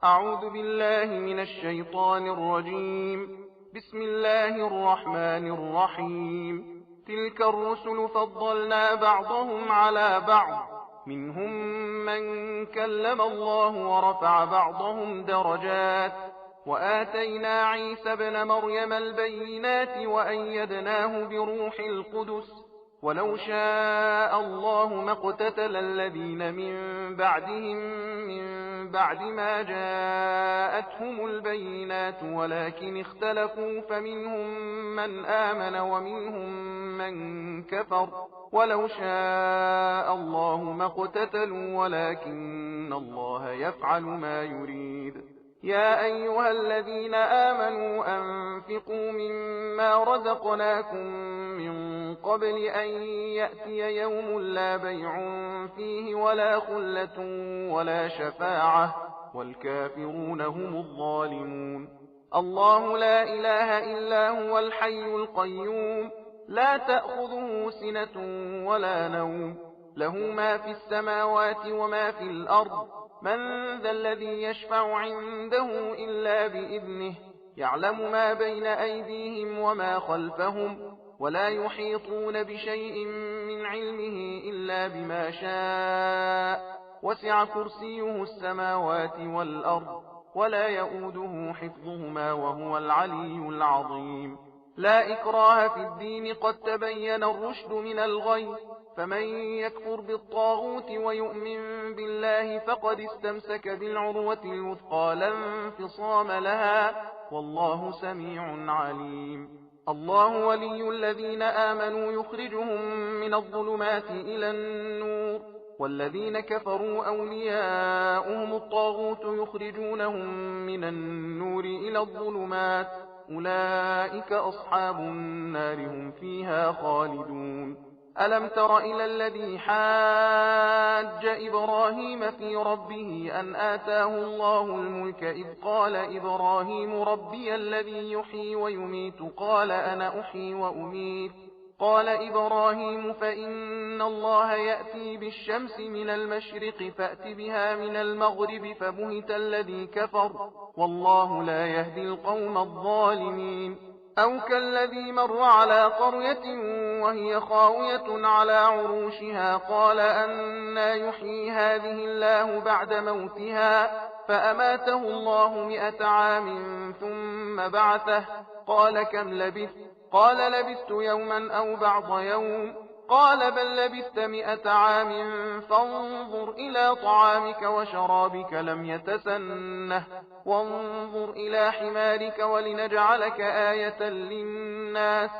أعوذ بالله من الشيطان الرجيم. بسم الله الرحمن الرحيم. تلك الرسل فضلنا بعضهم على بعض، منهم من كلم الله ورفع بعضهم درجات، وآتينا عيسى ابن مريم البينات وأيدناه بروح القدس، ولو شاء الله ما اقتتل الذين من بعدهم من بعد ما جاءتهم البينات ولكن اختلفوا فمنهم من آمن ومنهم من كفر، ولو شاء الله ما اقتتلوا ولكن الله يفعل ما يريد. يا أيها الذين آمنوا أنفقوا مما رزقناكم من قبل أن يأتي يوم لا بيع فيه ولا خلة ولا شفاعة والكافرون هم الظالمون. الله لا إله إلا هو الحي القيوم، لا تأخذه سنة ولا نوم، له ما في السماوات وما في الأرض. من ذا الذي يشفع عنده إلا بإذنه، يعلم ما بين أيديهم وما خلفهم، ولا يحيطون بشيء من علمه إلا بما شاء، وسع كرسيه السماوات والأرض ولا يؤوده حفظهما وهو العلي العظيم. لا إكراه في الدين، قد تبين الرشد من الغي، فمن يكفر بالطاغوت ويؤمن بالله فقد استمسك بالعروة الوثقى لا انفصام لها، والله سميع عليم. الله ولي الذين آمنوا يخرجهم من الظلمات إلى النور، والذين كفروا أولياؤهم الطاغوت يخرجونهم من النور إلى الظلمات، أولئك أصحاب النار هم فيها خالدون. ألم تر إلى الذي حاج إبراهيم في ربه أن آتاه الله الملك إذ قال إبراهيم ربي الذي يحيي ويميت قال أنا أحيي وأميت. قال إبراهيم فإن الله يأتي بالشمس من المشرق فأت بها من المغرب فبهت الذي كفر، والله لا يهدي القوم الظالمين. أو كالذي مر على قرية وهي خاوية على عروشها قال أنى يحيي هذه الله بعد موتها، فأماته الله 100 عام ثم بعثه، قال كم لبثت؟ قال لبثت يوما أو بعض يوم، قال بل لبثت 100 عام فانظر إلى طعامك وشرابك لم يتسنه، وانظر إلى حمارك ولنجعلك آية للناس،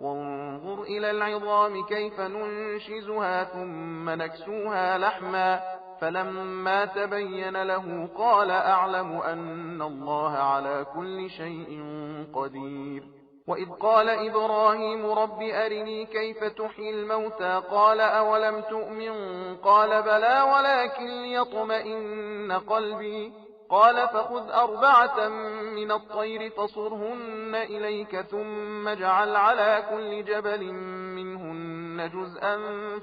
وانظر إلى العظام كيف ننشزها ثم نكسوها لحما، فلما تبين له قال أعلم أن الله على كل شيء قدير. وإذ قال إبراهيم رب أرني كيف تحيي الموتى قال أولم تؤمن قال بلى ولكن ليطمئن قلبي، قال فخذ 4 من الطير فصرهن إليك ثم اجعل على كل جبل منهن جزءا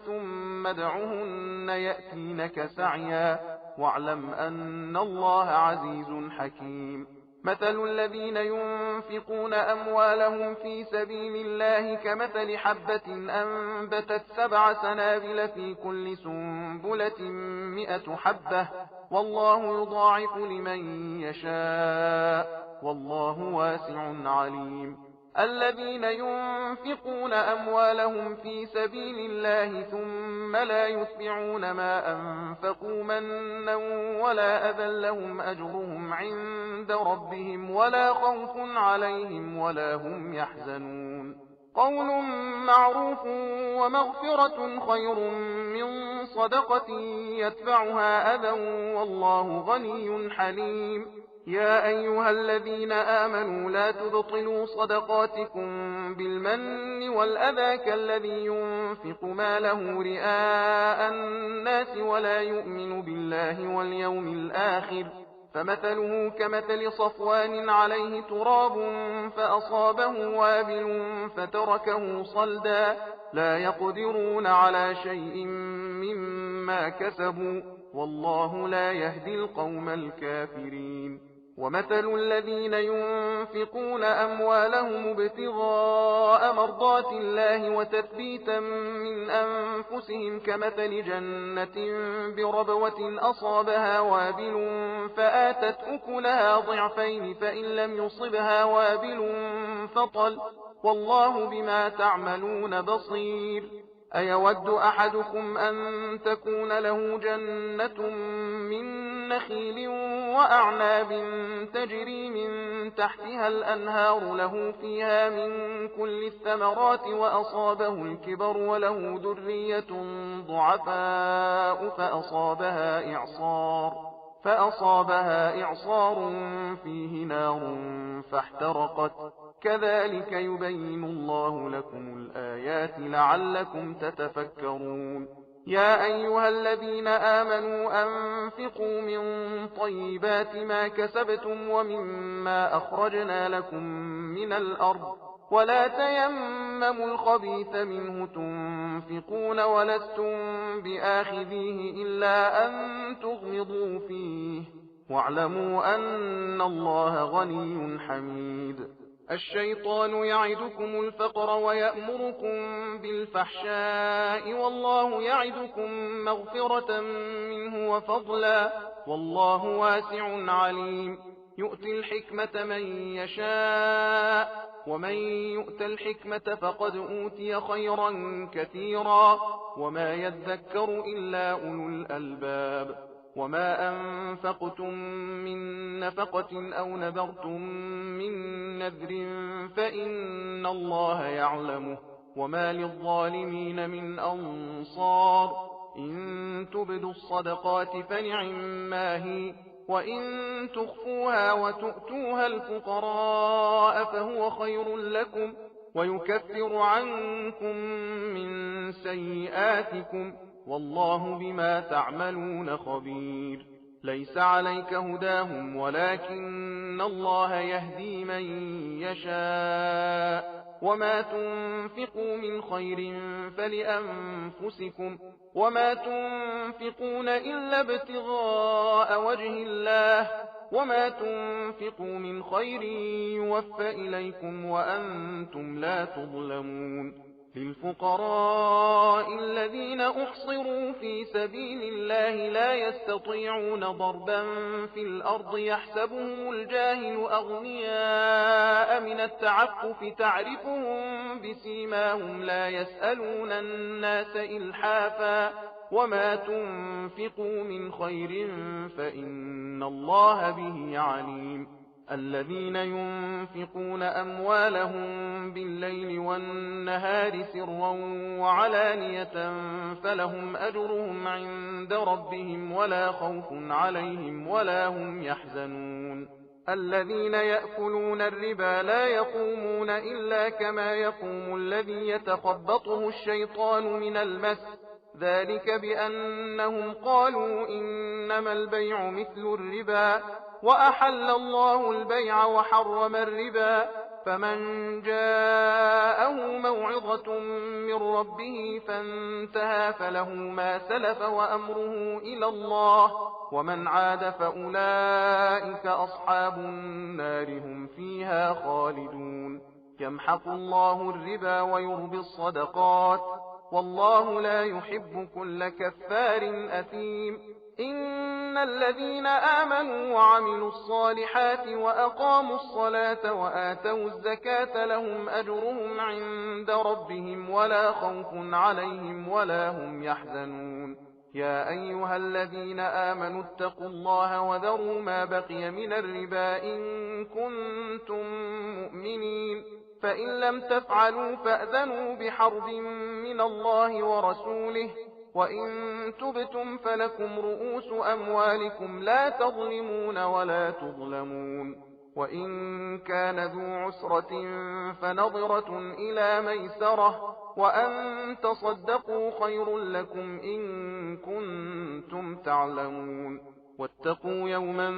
ثم ادعهن يأتينك سعيا، واعلم أن الله عزيز حكيم. مثل الذين ينفقون أموالهم في سبيل الله كمثل حبة أنبتت 7 سنابل في كل سنبلة 100 حبة، والله يضاعف لمن يشاء، والله واسع عليم. الذين ينفقون أموالهم في سبيل الله ثم لا يتبعون ما أنفقوا منا ولا أذى لهم أجرهم عند ربهم ولا خوف عليهم ولا هم يحزنون. قول معروف ومغفرة خير من صدقة يتبعها أذى والله غني حليم. يا أيها الذين آمنوا لا تبطلوا صدقاتكم بالمن والأذى كالذي ينفق ماله رئاء الناس ولا يؤمن بالله واليوم الآخر، فمثله كمثل صفوان عليه تراب فأصابه وابل فتركه صلدا، لا يقدرون على شيء مما كسبوا والله لا يهدي القوم الكافرين. ومثل الذين ينفقون أموالهم ابتغاء مرضات الله وتثبيتا من أنفسهم كمثل جنة بربوة أصابها وابل فآتت أكلها ضعفين فإن لم يصبها وابل فطل والله بما تعملون بصير. أيود أحدكم أن تكون له جنة من نخيل وأعناب تجري من تحتها الأنهار له فيها من كل الثمرات وأصابه الكبر وله ذرية ضعفاء فأصابها إعصار فيه نار فاحترقت كذلك يبين الله لكم الآيات لعلكم تتفكرون. يا أيها الذين آمنوا أنفقوا من طيبات ما كسبتم ومما أخرجنا لكم من الأرض ولا تيمموا الخبيث منه تنفقون ولستم بآخذيه إلا أن تغمضوا فيه واعلموا أن الله غني حميد. الشيطان يعدكم الفقر ويأمركم بالفحشاء والله يعدكم مغفرة منه وفضلا والله واسع عليم. يؤتي الحكمة من يشاء ومن يؤت الحكمة فقد أوتي خيرا كثيرا وما يذكر إلا أولو الألباب. وما أنفقتم من نفقة أو نذرتم من نذر فإن الله يعلمه وما للظالمين من أنصار. إن تبدوا الصدقات فنعما هي وإن تخفوها وتؤتوها الفقراء فهو خير لكم ويكفر عنكم من سيئاتكم والله بما تعملون خبير. ليس عليك هداهم ولكن الله يهدي من يشاء وما تنفقوا من خير فلأنفسكم وما تنفقون إلا ابتغاء وجه الله وما تنفقوا من خير يوفى إليكم وأنتم لا تظلمون. للفقراء الذين أحصروا في سبيل الله لا يستطيعون ضربا في الأرض يحسبهم الجاهل أغنياء من التعفف تعرفهم بسيماهم لا يسألون الناس إلحافا وما تنفقوا من خير فإن الله به عليم. الذين ينفقون أموالهم بالليل والنهار سرا وعلانية فلهم أجرهم عند ربهم ولا خوف عليهم ولا هم يحزنون. الذين يأكلون الربا لا يقومون إلا كما يقوم الذي يتخبطه الشيطان من المس ذلك بأنهم قالوا إنما البيع مثل الربا وأحل الله البيع وحرم الربا. فمن جاءه موعظة من ربه فانتهى فله ما سلف وأمره إلى الله ومن عاد فأولئك أصحاب النار هم فيها خالدون. يمحق الله الربا ويربي الصدقات والله لا يحب كل كفار أثيم. إن الذين آمنوا وعملوا الصالحات وأقاموا الصلاة وآتوا الزكاة لهم أجرهم عند ربهم ولا خوف عليهم ولا هم يحزنون. يا أيها الذين آمنوا اتقوا الله وذروا ما بقي من الربا إن كنتم مؤمنين فإن لم تفعلوا فأذنوا بحرب من الله ورسوله وإن تبتم فلكم رؤوس أموالكم لا تظلمون ولا تظلمون. وإن كان ذو عسرة فنظرة إلى ميسرة وأن تصدقوا خير لكم إن كنتم تعلمون. واتقوا يوما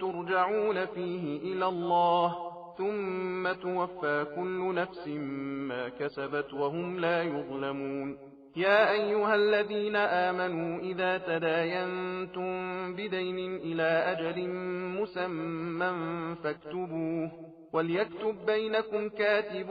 ترجعون فيه إلى الله ثم توفى كل نفس ما كسبت وهم لا يظلمون. يا أيها الذين آمنوا إذا تداينتم بدين إلى أجل مسمى فاكتبوه وليكتب بينكم كاتب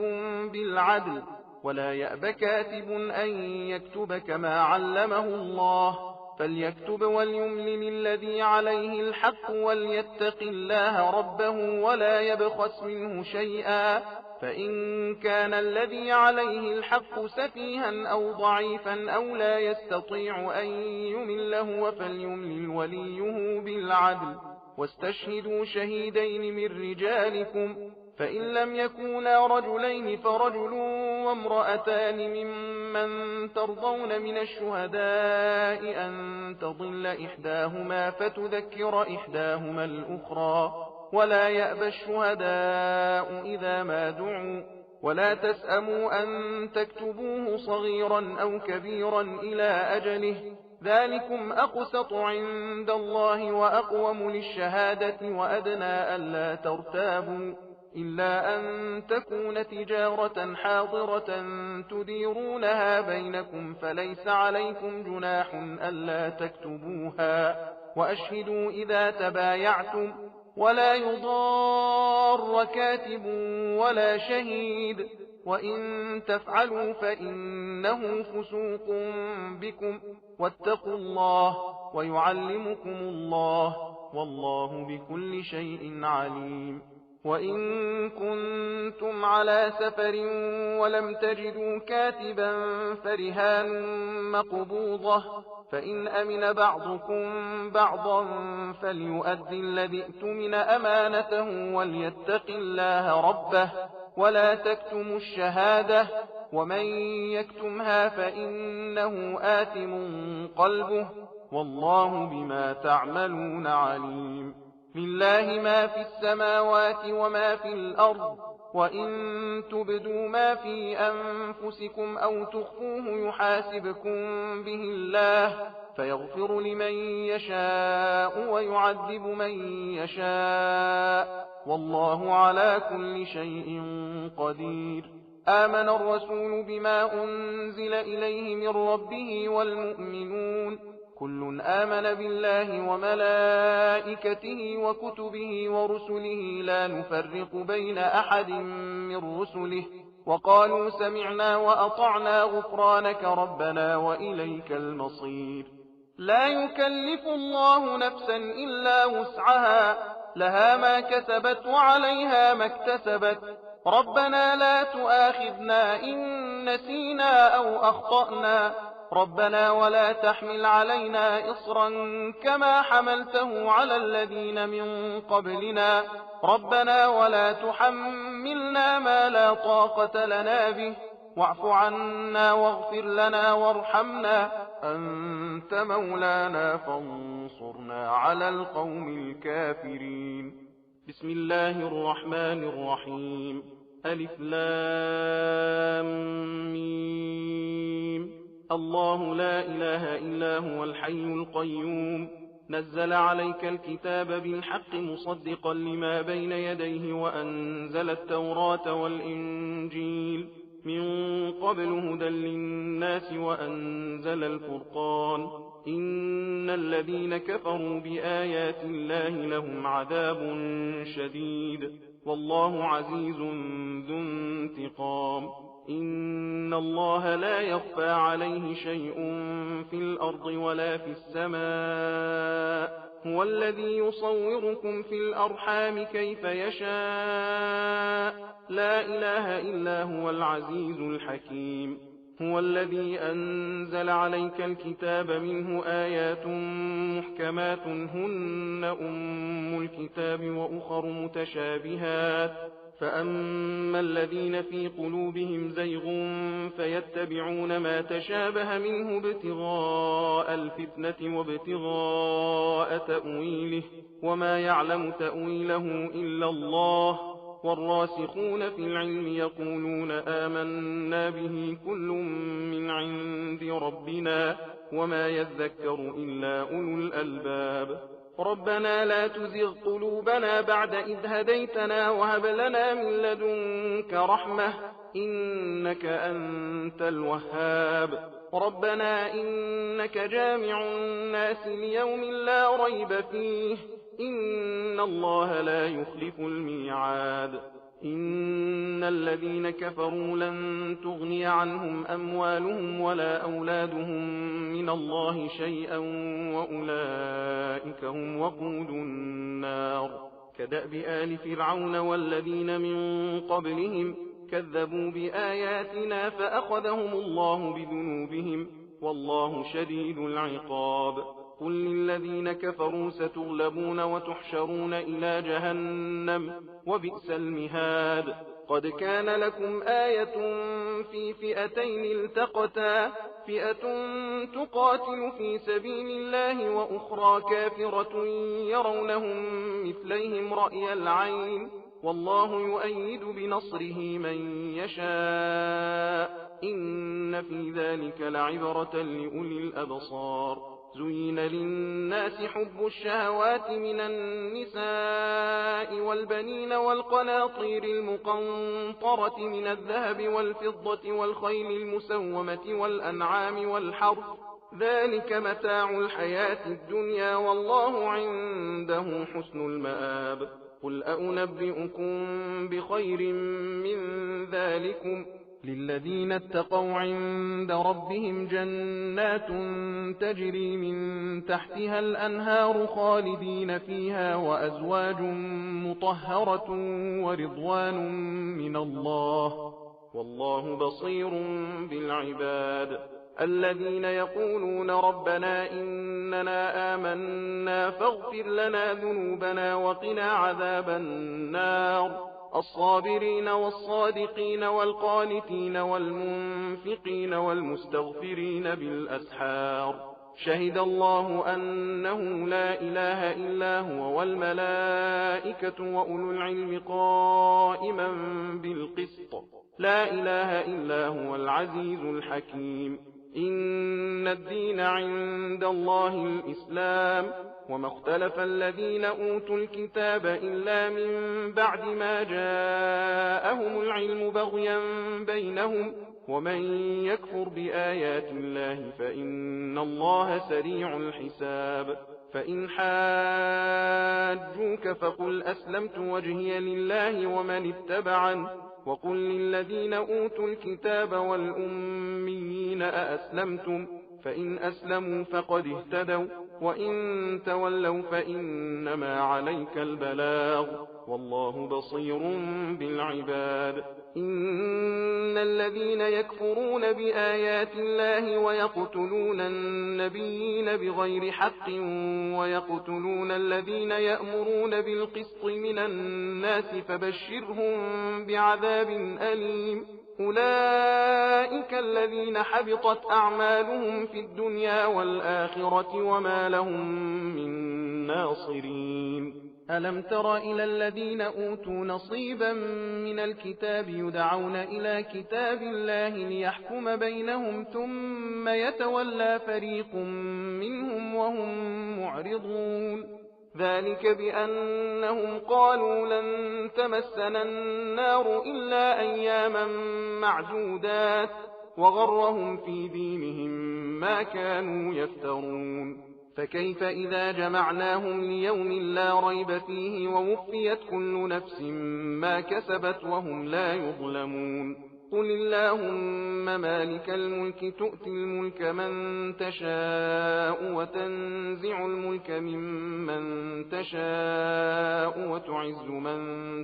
بالعدل ولا يأب كاتب أن يكتب كما علمه الله فليكتب وليملل الذي عليه الحق وليتق الله ربه ولا يبخس منه شيئا فإن كان الذي عليه الحق سفيها أو ضعيفا أو لا يستطيع أن يمله فليملل وليه بالعدل واستشهدوا شهيدين من رجالكم فإن لم يكونا رجلين فرجل وامرأتان ممن ترضون من الشهداء أن تضل إحداهما فتذكر إحداهما الأخرى ولا يأبى الشهداء إذا ما دعوا ولا تسأموا أن تكتبوه صغيرا أو كبيرا إلى أجله ذلكم أقسط عند الله وأقوم للشهادة وأدنى ألا ترتابوا إلا أن تكون تجارة حاضرة تديرونها بينكم فليس عليكم جناح ألا تكتبوها وأشهدوا إذا تبايعتم ولا يضار كاتب ولا شهيد وإن تفعلوا فإنه فسوق بكم واتقوا الله ويعلمكم الله والله بكل شيء عليم وإن كنتم على سفر ولم تجدوا كاتبا فرهان مقبوضة فإن أمن بعضكم بعضا فليؤدي الذي ائتمن أمانته وليتق الله ربه ولا تكتموا الشهادة ومن يكتمها فإنه آثم قلبه والله بما تعملون عليم لله ما في السماوات وما في الأرض وإن تبدوا ما في أنفسكم أو تخفوه يحاسبكم به الله فيغفر لمن يشاء ويعذب من يشاء والله على كل شيء قدير آمن الرسول بما أنزل إليه من ربه والمؤمنون كل آمن بالله وملائكته وكتبه ورسله لا نفرق بين أحد من رسله وقالوا سمعنا وأطعنا غفرانك ربنا وإليك المصير لا يكلف الله نفسا إلا وسعها لها ما كسبت وعليها ما اكتسبت ربنا لا تؤاخذنا إن نسينا أو أخطأنا ربنا ولا تحمل علينا إصرا كما حملته على الذين من قبلنا ربنا ولا تحملنا ما لا طاقة لنا به واعف عنا واغفر لنا وارحمنا أنت مولانا فانصرنا على القوم الكافرين بسم الله الرحمن الرحيم ألف لام ميم الله لا إله إلا هو الحي القيوم نزل عليك الكتاب بالحق مصدقا لما بين يديه وأنزل التوراة والإنجيل من قبل هدى للناس وأنزل الفرقان إن الذين كفروا بآيات الله لهم عذاب شديد والله عزيز ذو انتقام إن الله لا يخفى عليه شيء في الأرض ولا في السماء هو الذي يصوركم في الأرحام كيف يشاء لا إله إلا هو العزيز الحكيم هو الذي أنزل عليك الكتاب منه آيات محكمات هن أم الكتاب وأخر متشابهات فأما الذين في قلوبهم زيغ فيتبعون ما تشابه منه ابتغاء الفتنة وابتغاء تأويله وما يعلم تأويله إلا الله والراسخون في العلم يقولون آمنا به كل من عند ربنا وما يذكر إلا أولو الألباب ربنا لا تزغ قلوبنا بعد إذ هديتنا وهب لنا من لدنك رحمة إنك أنت الوهاب ربنا إنك جامع الناس ليوم لا ريب فيه إن الله لا يخلف الميعاد إن الذين كفروا لن تغني عنهم أموالهم ولا أولادهم من الله شيئا وأولئك هم وقود النار كدأب آل فرعون والذين من قبلهم كذبوا بآياتنا فأخذهم الله بذنوبهم والله شديد العقاب قل للذين كفروا ستغلبون وتحشرون إلى جهنم وبئس المهاد قد كان لكم آية في فئتين التقتا فئة تقاتل في سبيل الله وأخرى كافرة يرونهم مثليهم رأي العين والله يؤيد بنصره من يشاء إن في ذلك لعبرة لأولي الأبصار زين للناس حب الشهوات من النساء والبنين والقناطير المقنطرة من الذهب والفضة والخيل المسومة والأنعام والحرث ذلك متاع الحياة الدنيا والله عنده حسن المآب قل أنبئكم بخير من ذلكم للذين اتقوا عند ربهم جنات تجري من تحتها الأنهار خالدين فيها وأزواج مطهرة ورضوان من الله والله بصير بالعباد الذين يقولون ربنا إننا آمنا فاغفر لنا ذنوبنا وقنا عذاب النار الصابرين والصادقين والقانتين والمنفقين والمستغفرين بالأسحار شهد الله أنه لا إله إلا هو والملائكة وأولو العلم قائما بالقسط لا إله إلا هو العزيز الحكيم إن الدين عند الله الإسلام وما اختلف الذين أوتوا الكتاب إلا من بعد ما جاءهم العلم بغيا بينهم ومن يكفر بآيات الله فإن الله سريع الحساب فإن حاجوك فقل أسلمت وجهي لله ومن اتبعن وقل للذين أوتوا الكتاب والأميين أأسلمتم فإن أسلموا فقد اهتدوا وإن تولوا فإنما عليك البلاغ والله بصير بالعباد إن الذين يكفرون بآيات الله ويقتلون النبيين بغير حق ويقتلون الذين يأمرون بالقسط من الناس فبشرهم بعذاب أليم أولئك الذين حبطت أعمالهم في الدنيا والآخرة وما لهم من ناصرين ألم تر إلى الذين أوتوا نصيبا من الكتاب يدعون إلى كتاب الله ليحكم بينهم ثم يتولى فريق منهم وهم معرضون ذلك بأنهم قالوا لن تمسنا النار إلا أياما معدودات وغرهم في دينهم ما كانوا يفترون فكيف إذا جمعناهم ليوم لا ريب فيه ووفيت كل نفس ما كسبت وهم لا يظلمون قل اللهم مالك الملك تؤتي الملك من تشاء وتنزع الملك ممن تشاء وتعز من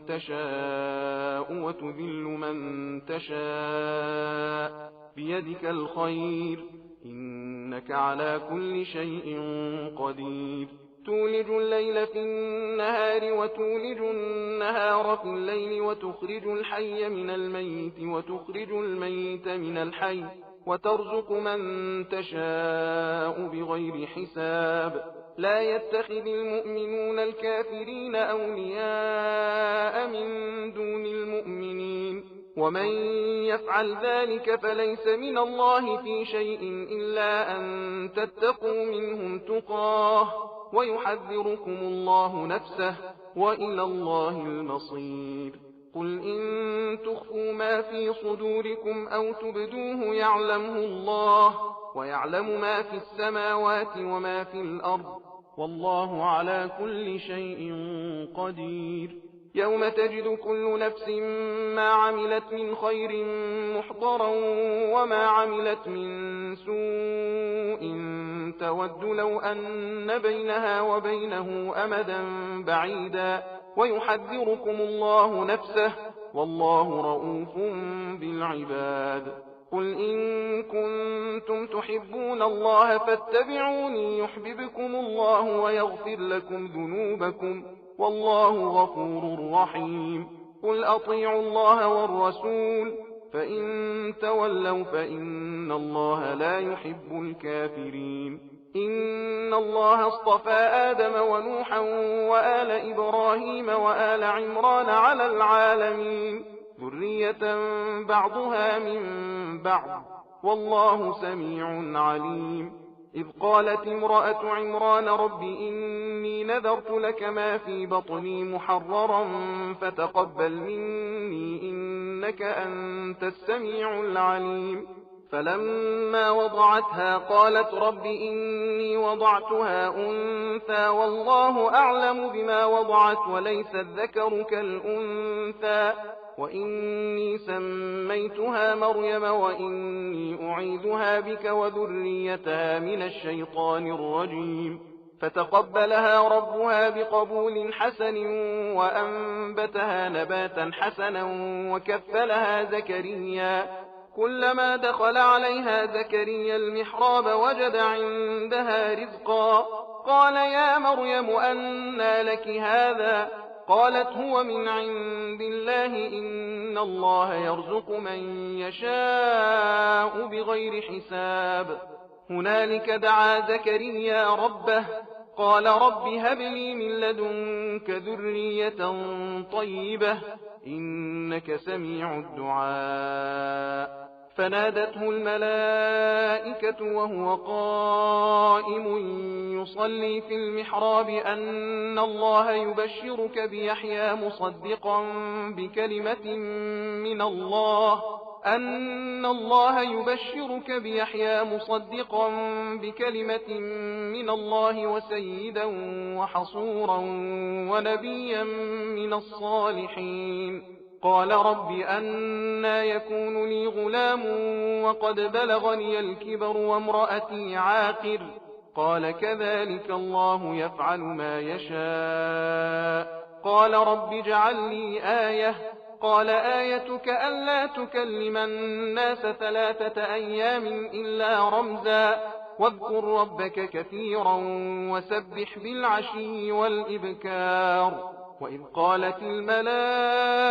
تشاء وتذل من تشاء بيدك الخير إنك على كل شيء قدير تولج الليل في النهار وتولج النهار في الليل وتخرج الحي من الميت وتخرج الميت من الحي وترزق من تشاء بغير حساب لا يتخذ المؤمنون الكافرين أولياء من دون المؤمنين ومن يفعل ذلك فليس من الله في شيء إلا أن تتقوا منهم تقاه ويحذركم الله نفسه وإلى الله المصير. قل إن تخفوا ما في صدوركم أو تبدوه يعلمه الله، ويعلم ما في السماوات وما في الأرض، والله على كل شيء قدير. يوم تجد كل نفس ما عملت من خير محضرا وما عملت من سوء تود لو أن بينها وبينه أمدا بعيدا، ويحذركم الله نفسه والله رؤوف بالعباد. قل إن كنتم تحبون الله فاتبعوني يحببكم الله ويغفر لكم ذنوبكم والله غفور رحيم. قل أطيعوا الله والرسول فإن تولوا فإن الله لا يحب الكافرين. إن الله اصطفى آدم ونوحا وآل إبراهيم وآل عمران على العالمين ذرية بعضها من بعض والله سميع عليم. إذ قالت امرأة عمران رب إني نذرت لك ما في بطني محررا فتقبل مني إنك أنت السميع العليم. فلما وضعتها قالت رب إني وضعتها أنثى والله أعلم بما وضعت وليس الذكر كالأنثى وإني سميتها مريم وإني أعيذها بك وذريتها من الشيطان الرجيم. فتقبلها ربها بقبول حسن وأنبتها نباتا حسنا وكفلها زكريا. كلما دخل عليها زكريا المحراب وجد عندها رزقا قال يا مريم أنى لك هذا؟ قالت هو من عند الله إن الله يرزق من يشاء بغير حساب. هنالك دعا زكريا ربه قال رب هب لي من لدنك ذرية طيبة إنك سميع الدعاء. فنادته الملائكة وهو قائم يصلي في المحراب أن الله يبشرك بيحيى مصدقا بكلمة من الله وسيدا وحصورا ونبيا من الصالحين. قال رب أنى يكون لي غلام وقد بلغني الكبر وامرأتي عاقر؟ قال كذلك الله يفعل ما يشاء. قال رب اجعل لي آية. قال آيتك ألا تكلم الناس 3 أيام إلا رمزا واذكر ربك كثيرا وسبح بالعشي والإبكار. وإذ قالت الملائكة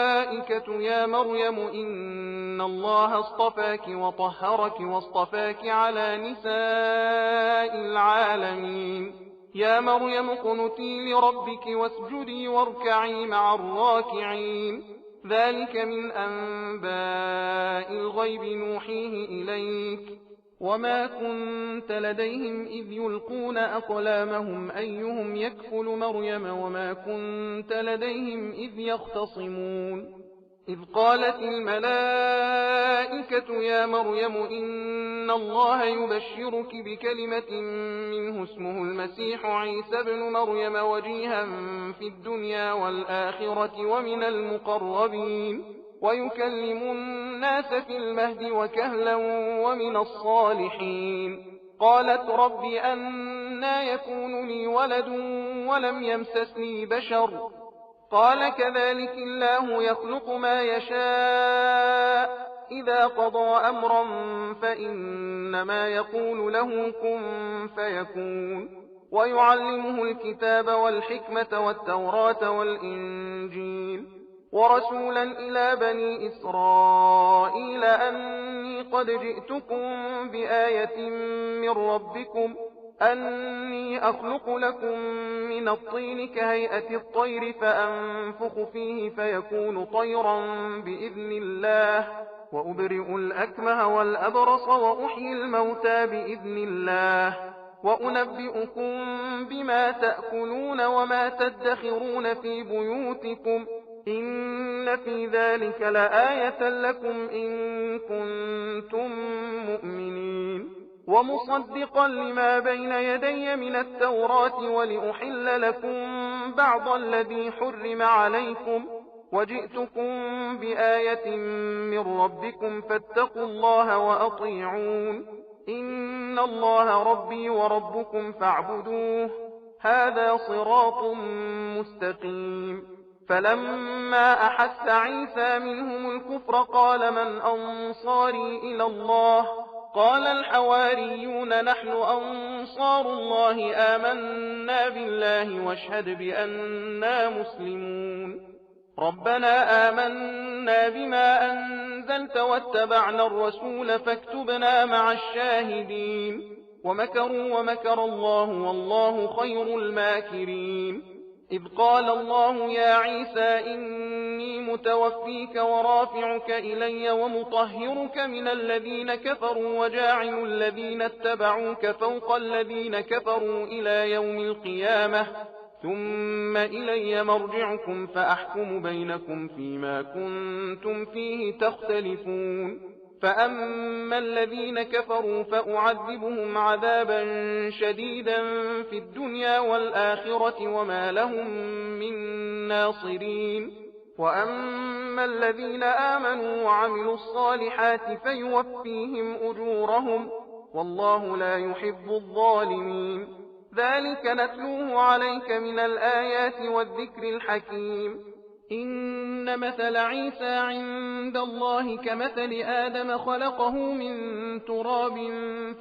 يا مريم إن الله اصطفاك وطهرك واصطفاك على نساء العالمين. يا مريم اقنتي لربك واسجدي واركعي مع الراكعين. ذلك من أنباء الغيب نوحيه إليك وما كنت لديهم إذ يلقون أقلامهم أيهم يكفل مريم وما كنت لديهم إذ يختصمون. إذ قالت الملائكة يا مريم إن الله يبشرك بكلمة منه اسمه المسيح عيسى بن مريم وجيها في الدنيا والآخرة ومن المقربين ويكلم الناس في المهد وكهلا ومن الصالحين. قالت رب أنى يكون لي ولد ولم يمسسني بشر؟ قال كذلك الله يخلق ما يشاء إذا قضى أمرا فإنما يقول له كن فيكون. ويعلمه الكتاب والحكمة والتوراة والإنجيل ورسولا إلى بني إسرائيل أني قد جئتكم بآية من ربكم أني أخلق لكم من الطين كهيئة الطير فأنفخ فيه فيكون طيرا بإذن الله وأبرئ الأكمه والأبرص وأحيي الموتى بإذن الله وأنبئكم بما تأكلون وما تدخرون في بيوتكم إن في ذلك لآية لكم إن كنتم مؤمنين ومصدقا لما بين يدي من التوراة ولأحل لكم بعض الذي حرم عليكم وجئتكم بآية من ربكم فاتقوا الله وأطيعون إن الله ربي وربكم فاعبدوه هذا صراط مستقيم فلما أحس عيسى منهم الكفر قال من أنصاري إلى الله قال الحواريون نحن أنصار الله آمنا بالله واشهد بأننا مسلمون ربنا آمنا بما أنزلت واتبعنا الرسول فاكتبنا مع الشاهدين ومكروا ومكر الله والله خير الماكرين إذ قال الله يا عيسى إني متوفيك ورافعك إلي ومطهرك من الذين كفروا وجاعل الذين اتبعوك فوق الذين كفروا إلى يوم القيامة ثم إلي مرجعكم فأحكم بينكم فيما كنتم فيه تختلفون فأما الذين كفروا فأعذبهم عذابا شديدا في الدنيا والآخرة وما لهم من ناصرين وأما الذين آمنوا وعملوا الصالحات فيوفيهم أجورهم والله لا يحب الظالمين ذلك نتلوه عليك من الآيات والذكر الحكيم إن مثل عيسى عند الله كمثل آدم خلقه من تراب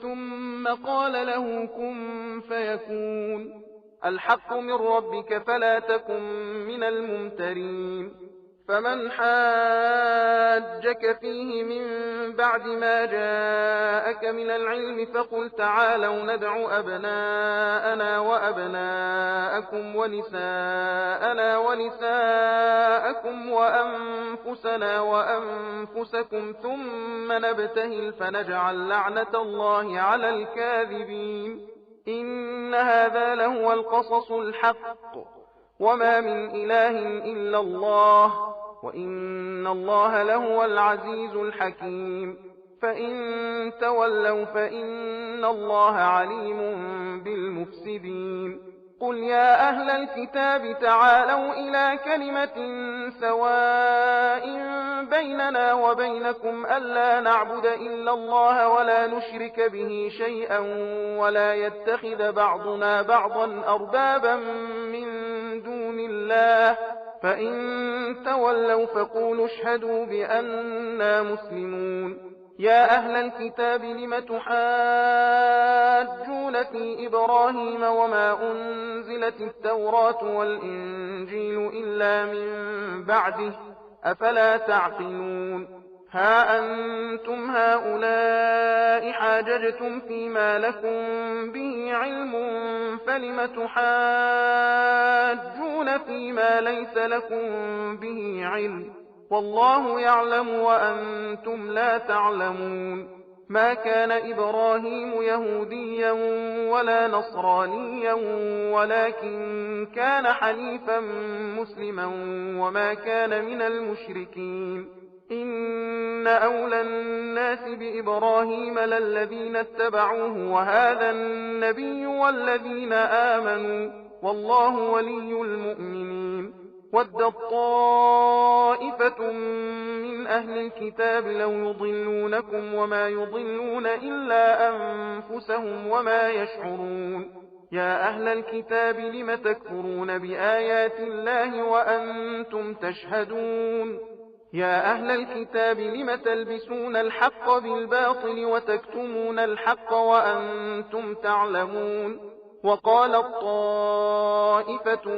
ثم قال له كن فيكون الحق من ربك فلا تكن من الممترين فمن حاجك فيه من بعد ما جاءك من العلم فقل تعالوا ندع أبناءنا وأبناءكم ونساءنا ونساءكم وأنفسنا وأنفسكم ثم نبتهل فنجعل لعنة الله على الكاذبين إن هذا لهو القصص الحق وما من إله إلا الله وإن الله لهو العزيز الحكيم فإن تولوا فإن الله عليم بالمفسدين قل يا أهل الكتاب تعالوا إلى كلمة سواء بيننا وبينكم ألا نعبد إلا الله ولا نشرك به شيئا ولا يتخذ بعضنا بعضا أربابا من دون الله فإن تولوا فقولوا اشهدوا بأننا مسلمون يا أهل الكتاب لم تحاجون في إبراهيم وما أنزلت التوراة والإنجيل إلا من بعده أفلا تعقلون ها أنتم هؤلاء حاججتم فيما لكم به علم فلم تحاجون فيما ليس لكم به علم والله يعلم وأنتم لا تعلمون ما كان إبراهيم يهوديا ولا نصرانيا ولكن كان حنيفا مسلما وما كان من المشركين إن أولى الناس بإبراهيم للذين اتبعوه وهذا النبي والذين آمنوا والله ولي المؤمنين ودت طائفة من أهل الكتاب لو يضلونكم وما يضلون إلا أنفسهم وما يشعرون يا أهل الكتاب لم تكفرون بآيات الله وأنتم تشهدون يا أهل الكتاب لم تلبسون الحق بالباطل وتكتمون الحق وأنتم تعلمون وقالت طائفة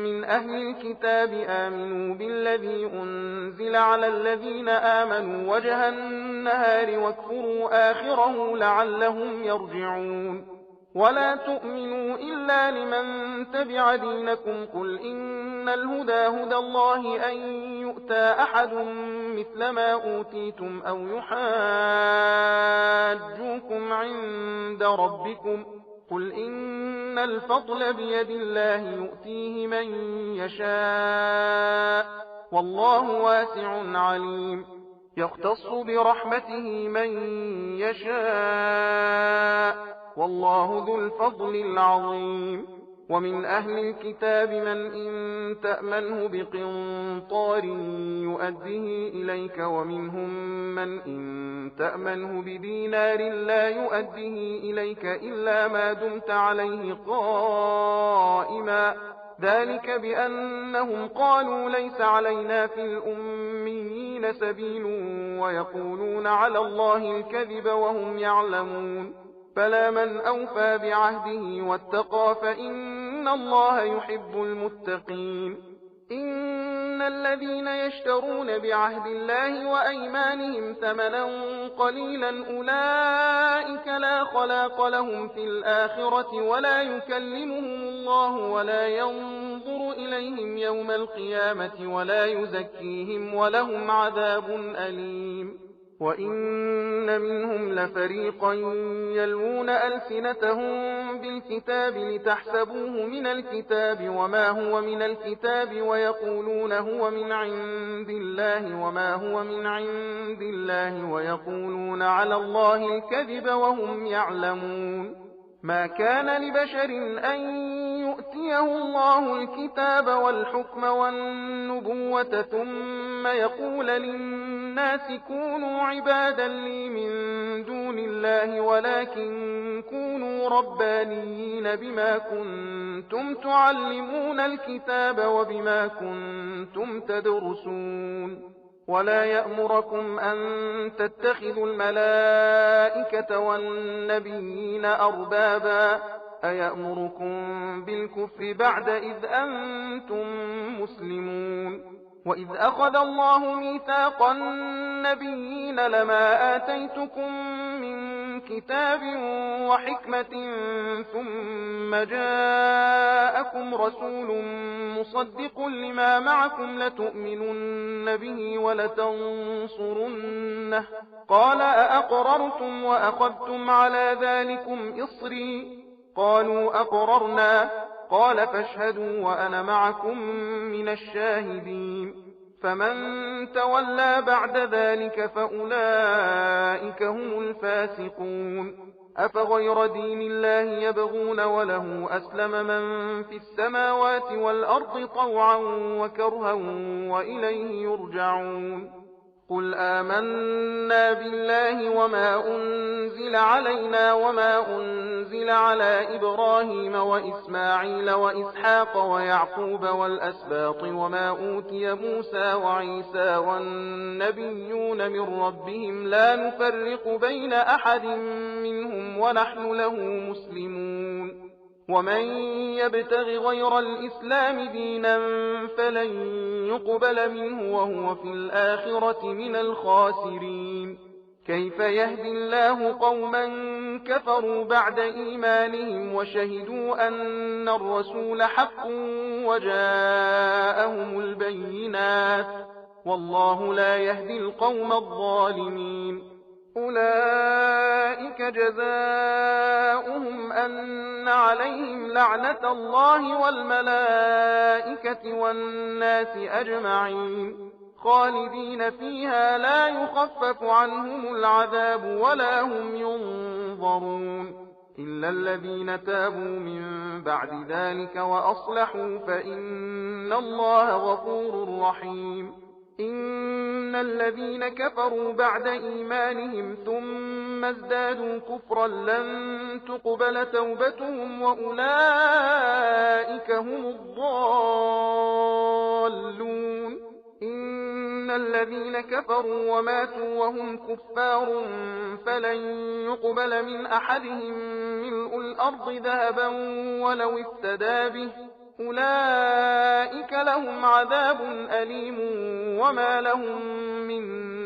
من أهل الكتاب آمنوا بالذي أنزل على الذين آمنوا وجه النهار واكفروا آخره لعلهم يرجعون ولا تؤمنوا إلا لمن تبع دينكم قل إن الهدى هدى الله أن يؤتى أحد مثل ما أوتيتم أو يحاجوكم عند ربكم قل إن الفضل بيد الله يؤتيه من يشاء والله واسع عليم يختص برحمته من يشاء والله ذو الفضل العظيم ومن أهل الكتاب من إن تأمنه بقنطار يؤديه إليك ومنهم من إن تأمنه بدينار لا يؤديه إليك إلا ما دمت عليه قائما ذلك بأنهم قالوا ليس علينا في الأميين سبيل ويقولون على الله الكذب وهم يعلمون فلا من أوفى بعهده واتقى فإن الله يحب المتقين إن الذين يشترون بعهد الله وأيمانهم ثمنا قليلا أولئك لا خلاق لهم في الآخرة ولا يكلمهم الله ولا ينظر إليهم يوم القيامة ولا يزكيهم ولهم عذاب أليم وإن منهم لفريقا يلوون ألسنتهم بالكتاب لتحسبوه من الكتاب وما هو من الكتاب ويقولون هو من عند الله وما هو من عند الله ويقولون على الله الكذب وهم يعلمون ما كان لبشر أن يؤتيه الله الكتاب والحكم والنبوة ثم يقول للناس كونوا عبادا لي من دون الله ولكن كونوا ربانيين بما كنتم تعلمون الكتاب وبما كنتم تدرسون ولا يأمركم أن تتخذوا الملائكة والنبيين أربابا أيأمركم بالكفر بعد إذ أنتم مسلمون وإذ أخذ الله ميثاق النبيين لما آتيتكم من كتاب وحكمة ثم جاءكم رسول مصدق لما معكم لتؤمنن به ولتنصرنه قال أأقررتم وأخذتم على ذلكم إصري قالوا أقررنا قال فاشهدوا وأنا معكم من الشاهدين فمن تولى بعد ذلك فأولئك هم الفاسقون أفغير دين الله يبغون وله أسلم من في السماوات والأرض طوعا وكرها وإليه يرجعون قل آمنا بالله وما أنزل علينا وما أنزل على إبراهيم وإسماعيل وإسحاق ويعقوب والأسباط وما أوتي موسى وعيسى والنبيون من ربهم لا نفرق بين أحد منهم ونحن له مسلمون ومن يبتغ غير الإسلام دينا فلن يقبل منه وهو في الآخرة من الخاسرين كيف يهدي الله قوما كفروا بعد إيمانهم وشهدوا أن الرسول حق وجاءهم البينات والله لا يهدي القوم الظالمين أولئك جزاؤهم أن عليهم لعنة الله والملائكة والناس أجمعين خالدين فيها لا يخفف عنهم العذاب ولا هم ينظرون إلا الذين تابوا من بعد ذلك وأصلحوا فإن الله غفور رحيم إن الذين كفروا بعد إيمانهم ثم ازدادوا كفرا لن تقبل توبتهم وأولئك هم الضالون إن الذين كفروا وماتوا وهم كفار فلن يقبل من أحدهم ملء الأرض ذهبا ولو افتدى به أولئك لهم عذاب أليم وما لهم من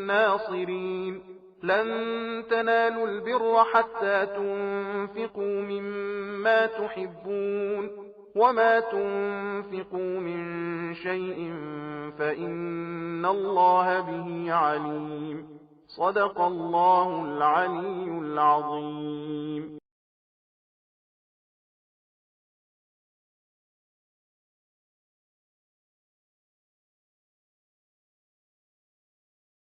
ناصرين لن تنالوا البر حتى تنفقوا مما تحبون وما تنفقوا من شيء فإن الله به عليم صدق الله العلي العظيم